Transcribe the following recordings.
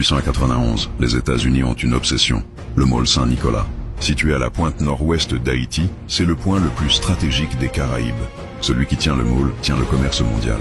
1891, les États-Unis ont une obsession, le môle Saint-Nicolas. Situé à la pointe nord-ouest d'Haïti, c'est le point le plus stratégique des Caraïbes. Celui qui tient le môle tient le commerce mondial.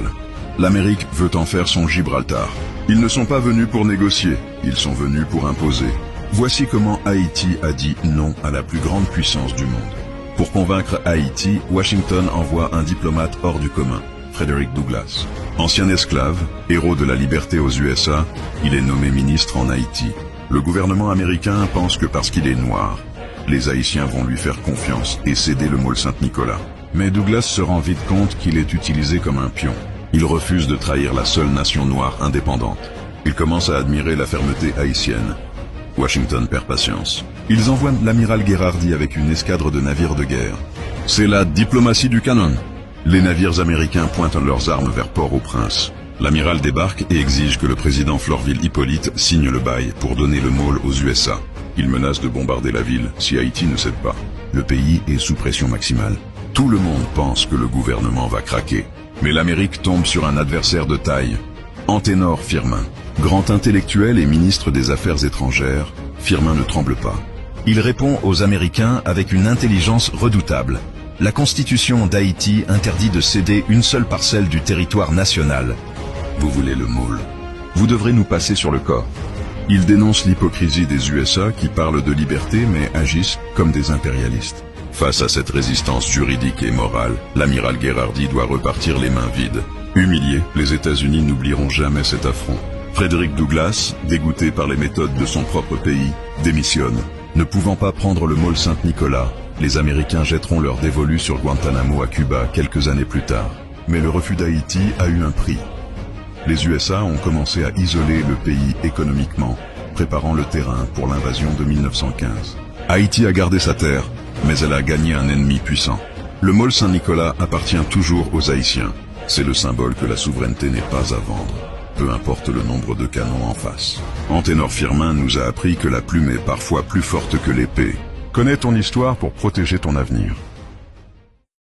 L'Amérique veut en faire son Gibraltar. Ils ne sont pas venus pour négocier, ils sont venus pour imposer. Voici comment Haïti a dit non à la plus grande puissance du monde. Pour convaincre Haïti, Washington envoie un diplomate hors du commun, Frederick Douglass. Ancien esclave, héros de la liberté aux USA, il est nommé ministre en Haïti. Le gouvernement américain pense que parce qu'il est noir, les Haïtiens vont lui faire confiance et céder le môle Saint-Nicolas. Mais Douglas se rend vite compte qu'il est utilisé comme un pion. Il refuse de trahir la seule nation noire indépendante. Il commence à admirer la fermeté haïtienne. Washington perd patience. Ils envoient l'amiral Gherardi avec une escadre de navires de guerre. C'est la diplomatie du canon. Les navires américains pointent leurs armes vers Port-au-Prince. L'amiral débarque et exige que le président Florville Hippolyte signe le bail pour donner le môle aux USA. Il menace de bombarder la ville si Haïti ne cède pas. Le pays est sous pression maximale. Tout le monde pense que le gouvernement va craquer. Mais l'Amérique tombe sur un adversaire de taille. Anténor Firmin. Grand intellectuel et ministre des Affaires étrangères, Firmin ne tremble pas. Il répond aux Américains avec une intelligence redoutable. La Constitution d'Haïti interdit de céder une seule parcelle du territoire national. Vous voulez le môle. Vous devrez nous passer sur le corps. Il dénonce l'hypocrisie des USA qui parlent de liberté mais agissent comme des impérialistes. Face à cette résistance juridique et morale, l'amiral Gherardi doit repartir les mains vides. Humiliés, les États-Unis n'oublieront jamais cet affront. Frederick Douglass, dégoûté par les méthodes de son propre pays, démissionne. Ne pouvant pas prendre le môle Saint-Nicolas, les Américains jetteront leur dévolu sur Guantanamo à Cuba quelques années plus tard. Mais le refus d'Haïti a eu un prix. Les USA ont commencé à isoler le pays économiquement, préparant le terrain pour l'invasion de 1915. Haïti a gardé sa terre, mais elle a gagné un ennemi puissant. Le môle Saint-Nicolas appartient toujours aux Haïtiens. C'est le symbole que la souveraineté n'est pas à vendre, peu importe le nombre de canons en face. Anténor Firmin nous a appris que la plume est parfois plus forte que l'épée. Connais ton histoire pour protéger ton avenir.